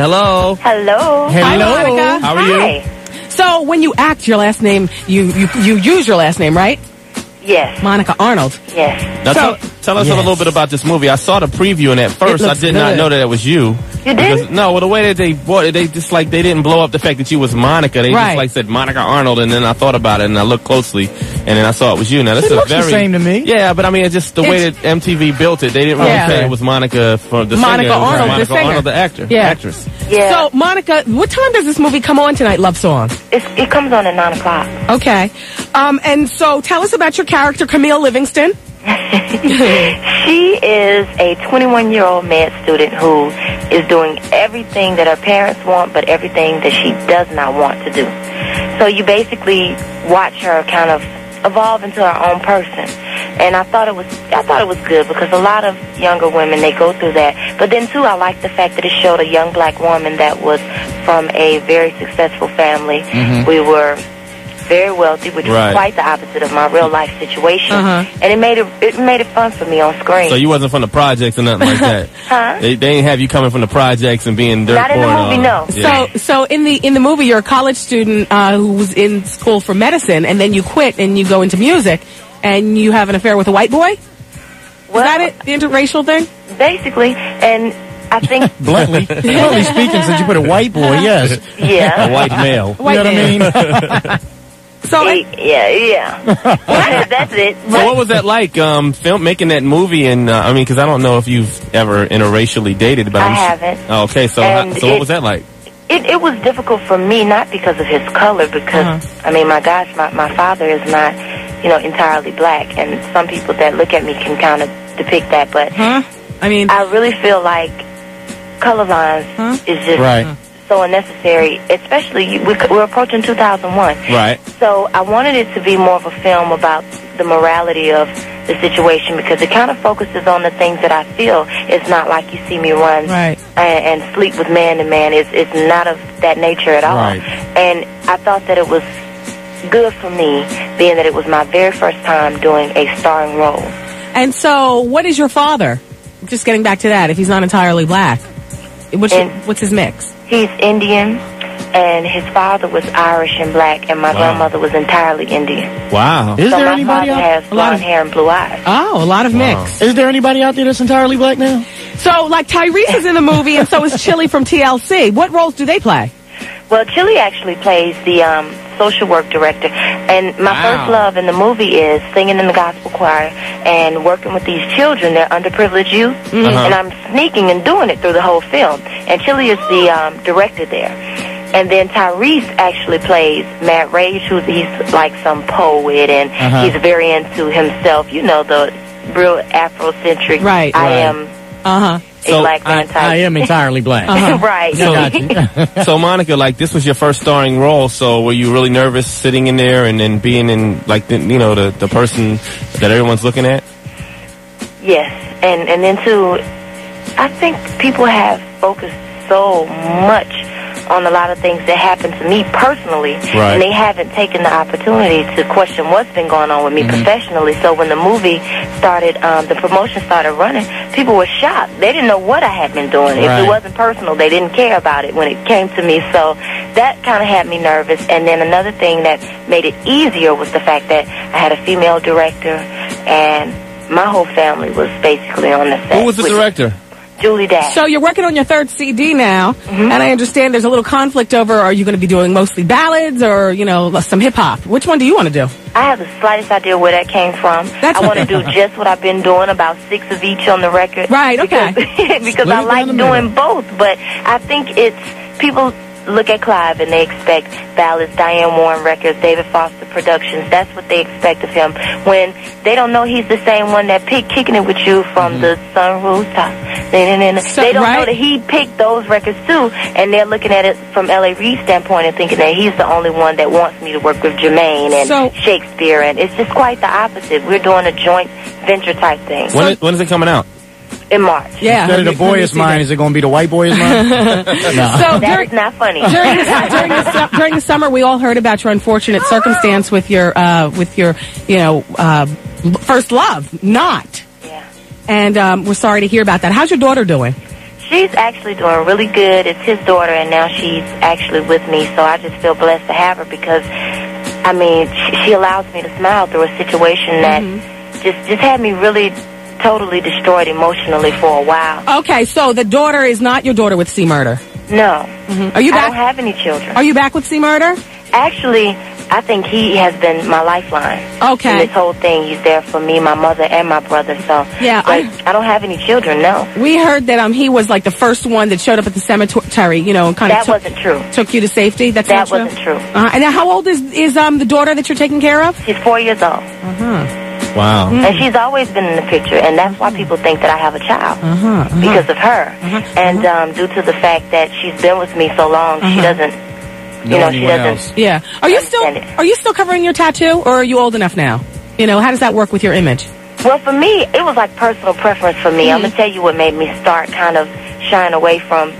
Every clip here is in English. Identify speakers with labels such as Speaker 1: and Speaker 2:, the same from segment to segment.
Speaker 1: Hello.
Speaker 2: Hello.
Speaker 3: Hi, Monica.
Speaker 1: How are you?
Speaker 3: So when you act your last name, you use your last name, right?
Speaker 2: Yes.
Speaker 3: Monica Arnold.
Speaker 2: Yes.
Speaker 1: Now tell us a little bit about this movie. I saw the preview, and at first I did not know that it was you.
Speaker 2: You did?
Speaker 1: No, well, the way that they just like they didn't blow up the fact that you was Monica. They just like said Monica Arnold, and then I thought about it and I looked closely, and then I saw it was you. Now this is
Speaker 4: looks the same to me.
Speaker 1: Yeah, but I mean, it's just the way that MTV built it. They didn't really say it was Monica for the
Speaker 3: Monica
Speaker 1: singer.
Speaker 3: Arnold,
Speaker 1: Monica
Speaker 3: the singer.
Speaker 1: Arnold, the actress.
Speaker 2: Yeah.
Speaker 3: So Monica, what time does this movie come on tonight? Love Song.
Speaker 2: It comes on at 9 o'clock.
Speaker 3: Okay. And so tell us about your character, Camille Livingston.
Speaker 2: She is a 21-year-old med student who is doing everything that her parents want, but everything that she does not want to do. So you basically watch her kind of evolve into her own person. And I thought it was good because a lot of younger women, they go through that. But then too, I like the fact that it showed a young black woman that was from a very successful family. We were very wealthy, which was quite the opposite of my real life situation. And it made it fun for me on screen.
Speaker 1: So you wasn't from the projects or nothing like that?
Speaker 2: Huh?
Speaker 1: They didn't have you coming from the projects and being dirt poor.
Speaker 2: Not in the movie, no.
Speaker 1: Yeah.
Speaker 3: So in the movie, you're a college student who was in school for medicine, and then you quit and you go into music, and you have an affair with a white boy? Is that it? The interracial thing?
Speaker 2: Basically, and I think
Speaker 4: bluntly speaking, since you put a white boy, yes.
Speaker 2: Yeah.
Speaker 1: A white male.
Speaker 3: White
Speaker 4: you know
Speaker 3: man.
Speaker 4: what I mean?
Speaker 3: So
Speaker 2: that's it.
Speaker 1: So what was that like, making that movie? And I mean, because I don't know if you've ever interracially dated, but
Speaker 2: I haven't.
Speaker 1: Oh, okay, so what was that like?
Speaker 2: It was difficult for me, not because of his color, because I mean, my father is not, entirely black, and some people that look at me can kind of depict that. But
Speaker 3: I mean,
Speaker 2: I really feel like color lines is just so unnecessary, especially we're approaching 2001.
Speaker 1: Right.
Speaker 2: So I wanted it to be more of a film about the morality of the situation, because it kind of focuses on the things that I feel. It's not like you see me run and sleep with man to man. It's not of that nature at all. And I thought that it was good for me, being that it was my very first time doing a starring role.
Speaker 3: And so, what is your father? Just getting back to that, if he's not entirely black, what's his mix?
Speaker 2: He's Indian, and his father was Irish and black, and my grandmother was entirely Indian.
Speaker 1: Wow.
Speaker 4: Is
Speaker 2: so
Speaker 4: there
Speaker 2: my
Speaker 4: anybody
Speaker 2: father has blonde hair and blue eyes.
Speaker 3: Oh, a lot of mix.
Speaker 4: Is there anybody out there that's entirely black now?
Speaker 3: So, like, Tyrese is in the movie, and so is Chili from TLC. What roles do they play?
Speaker 2: Well, Chili actually plays the social work director, and my first love in the movie is singing in the gospel choir and working with these children. They're underprivileged youth, and I'm sneaking and doing it through the whole film. And Chili is the director there. And then Tyrese actually plays Matt Rage, he's like some poet, and he's very into himself. You know, the real Afrocentric.
Speaker 3: Right.
Speaker 2: I am.
Speaker 4: So
Speaker 2: black man type.
Speaker 4: I am entirely black.
Speaker 2: Right.
Speaker 1: So Monica, like, this was your first starring role. So were you really nervous sitting in there and then being in, like, the person that everyone's looking at?
Speaker 2: Yes, and then too, I think people have focused so much on a lot of things that happened to me personally, and they haven't taken the opportunity to question what's been going on with me professionally. So when the movie started, the promotion started running, people were shocked. They didn't know what I had been doing. If it wasn't personal, they didn't care about it when it came to me. So that kind of had me nervous. And then another thing that made it easier was the fact that I had a female director, and my whole family was basically on the set.
Speaker 1: Who was the director?
Speaker 2: Julie Dash.
Speaker 3: So you're working on your third CD now, and I understand there's a little conflict over, are you going to be doing mostly ballads or, some hip-hop? Which one do you want to do?
Speaker 2: I have the slightest idea where that came from. I want to do just what I've been doing, about 6 of each on the record.
Speaker 3: Right, okay.
Speaker 2: Because I like doing both, but I think it's people look at Clive and they expect ballads, Diane Warren records, David Foster Productions. That's what they expect of him, when they don't know he's the same one that kicking it with you from the Sun Rooftop. They don't know that he picked those records too, and they're looking at it from L.A. Reid's standpoint and thinking that he's the only one that wants me to work with Jermaine and Shakespeare, and it's just quite the opposite. We're doing a joint venture type thing.
Speaker 1: When is it coming out?
Speaker 2: In March.
Speaker 3: Yeah.
Speaker 4: Instead of the boy is mine, is it going to be the white boy is mine? No.
Speaker 3: So
Speaker 2: that is not funny.
Speaker 3: During the summer, we all heard about your unfortunate circumstance with your first love, Not.
Speaker 2: Yeah.
Speaker 3: And we're sorry to hear about that. How's your daughter doing?
Speaker 2: She's actually doing really good. It's his daughter, and now she's actually with me, so I just feel blessed to have her because, I mean, she allows me to smile through a situation that just had me really totally destroyed emotionally for a while.
Speaker 3: Okay, so the daughter is not your daughter with C Murder?
Speaker 2: No.
Speaker 3: Are you back?
Speaker 2: I don't have any children.
Speaker 3: Are you back with C Murder?
Speaker 2: Actually, I think he has been my lifeline.
Speaker 3: Okay.
Speaker 2: In this whole thing, he's there for me, my mother, and my brother. So
Speaker 3: yeah,
Speaker 2: I don't have any children. No.
Speaker 3: We heard that he was like the first one that showed up at the cemetery. You know, and kind of
Speaker 2: that wasn't true.
Speaker 3: Took you to safety. That
Speaker 2: wasn't true.
Speaker 3: And now, how old is the daughter that you're taking care of?
Speaker 2: She's 4 years old.
Speaker 1: Wow.
Speaker 2: And she's always been in the picture, and that's why people think that I have a child because of her. And due to the fact that she's been with me so long, she doesn't. You know, she doesn't.
Speaker 3: Yeah. Are you still covering your tattoo, or are you old enough now? You know, how does that work with your image?
Speaker 2: Well, for me, it was like personal preference for me. I'm gonna tell you what made me start kind of shying away from.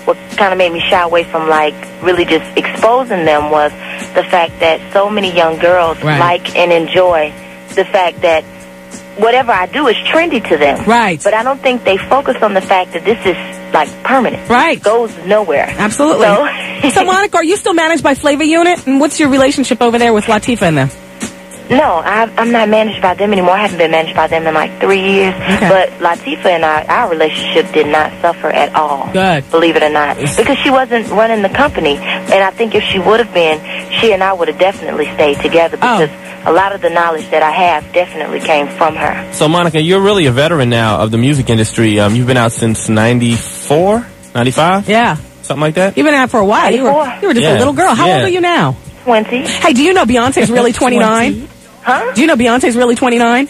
Speaker 2: What kind of made me shy away from like really just exposing them was the fact that so many young girls like and enjoy the fact that whatever I do is trendy to them.
Speaker 3: Right.
Speaker 2: But I don't think they focus on the fact that this is like permanent.
Speaker 3: Right.
Speaker 2: It goes nowhere.
Speaker 3: Absolutely. So Monica, are you still managed by Flavor Unit? And what's your relationship over there with Latifah and them?
Speaker 2: No, I'm not managed by them anymore. I haven't been managed by them in like 3 years. Okay. But Latifah and our relationship did not suffer at all.
Speaker 3: Good.
Speaker 2: Believe it or not. Because she wasn't running the company. And I think if she would have been, she and I would have definitely stayed together because a lot of the knowledge that I have definitely came from her.
Speaker 1: So, Monica, you're really a veteran now of the music industry. You've been out since 94, 95?
Speaker 3: Yeah.
Speaker 1: Something like that?
Speaker 3: You've been out for a while. You were just a little girl. How old are you now?
Speaker 2: 20.
Speaker 3: Hey, do you know Beyonce's really 29?
Speaker 2: Huh?
Speaker 3: Do you know Beyonce's really 29?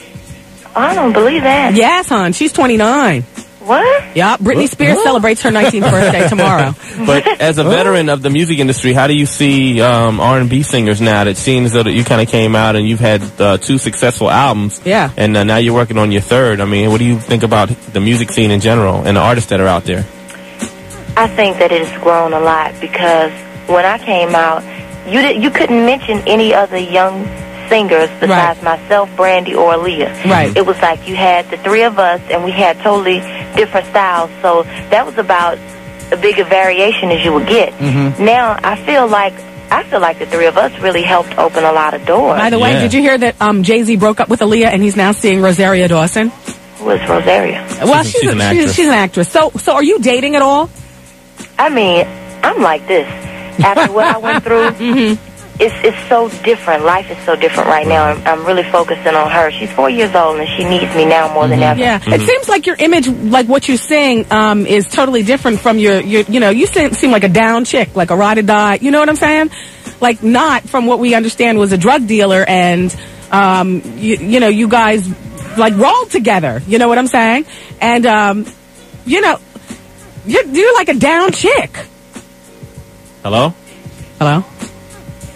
Speaker 2: I don't believe that.
Speaker 3: Yes, hon. She's 29.
Speaker 2: What?
Speaker 3: Yeah, Britney Spears celebrates her 19th birthday tomorrow.
Speaker 1: But as a veteran of the music industry, how do you see R&B singers now? It seems that you kind of came out and you've had 2 successful albums.
Speaker 3: Yeah.
Speaker 1: And now you're working on your 3rd. I mean, what do you think about the music scene in general and the artists that are out there?
Speaker 2: I think that it has grown a lot because when I came out, you couldn't mention any other young singers besides myself, Brandy, or Aaliyah.
Speaker 3: Right.
Speaker 2: It was like you had the 3 of us, and we had totally different styles. So that was about as big a variation as you would get. Now I feel like the 3 of us really helped open a lot of doors.
Speaker 3: By the way, did you hear that Jay-Z broke up with Aaliyah and he's now seeing Rosaria Dawson?
Speaker 2: Who is Rosaria?
Speaker 3: Well, she's an actress. She's an actress. So are you dating at all?
Speaker 2: I mean, I'm like this. After what I went through, it's so different. Life is so different right now. I'm really focusing on her. She's 4 years old, and she needs me now more than ever.
Speaker 3: Yeah, it seems like your image, like what you sing, is totally different from your you know, you seem like a down chick, like a ride-or-die. You know what I'm saying? Like not from what we understand was a drug dealer, and you know, you guys like rolled together. You know what I'm saying? And you know, you're like a down chick.
Speaker 1: Hello?
Speaker 3: Hello?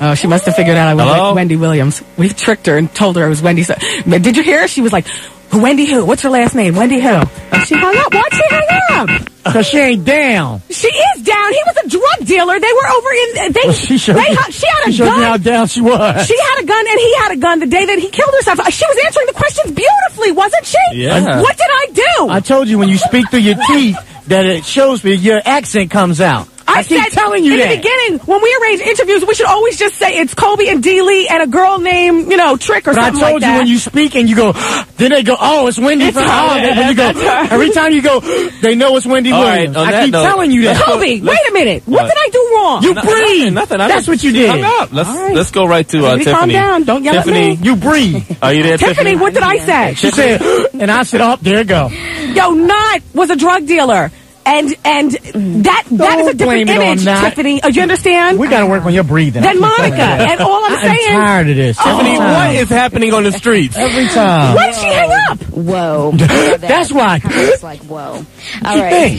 Speaker 3: Oh, she must have figured out I was Wendy Williams. We tricked her and told her it was Wendy. So, did you hear her? She was like, Wendy who? What's her last name? Wendy who? And she hung up. Why'd she hang up?
Speaker 4: Because she ain't down.
Speaker 3: She is down. He was a drug dealer. They were over in... she had a gun.
Speaker 4: She showed me how down she was.
Speaker 3: She had a gun, and he had a gun the day that he killed herself. She was answering the questions beautifully, wasn't she?
Speaker 1: Yeah.
Speaker 3: What did I do?
Speaker 4: I told you when you speak through your teeth that it shows me your accent comes out. I keep telling you
Speaker 3: that. In the beginning, when we arrange interviews, we should always just say it's Kobe and Dee Lee and a girl named, you know, Trick or something like that.
Speaker 4: But I told you when you speak and you go, then they go, oh, it's Wendy from when you go, every time you go, they know it's Wendy Williams. I keep telling you that.
Speaker 3: Kobe, wait a minute. What did I do wrong?
Speaker 4: You breathe.
Speaker 1: Nothing.
Speaker 4: That's what you did.
Speaker 1: Hung up. Let's go right to Tiffany.
Speaker 3: Calm down. Don't yell at me.
Speaker 4: You breathe.
Speaker 1: Are you there,
Speaker 3: Tiffany? What did I say?
Speaker 4: She said, and I said, oh, there you go.
Speaker 3: Yo, Knot was a drug dealer. And that is a different image, Tiffany. You understand?
Speaker 4: We got to work on your breathing.
Speaker 3: Then Monica. And all I'm saying...
Speaker 4: I'm tired of this.
Speaker 1: Tiffany, what is happening on the streets?
Speaker 4: Every time.
Speaker 3: Why did she hang up?
Speaker 5: Whoa.
Speaker 4: That's why.
Speaker 5: It's like, whoa. All right.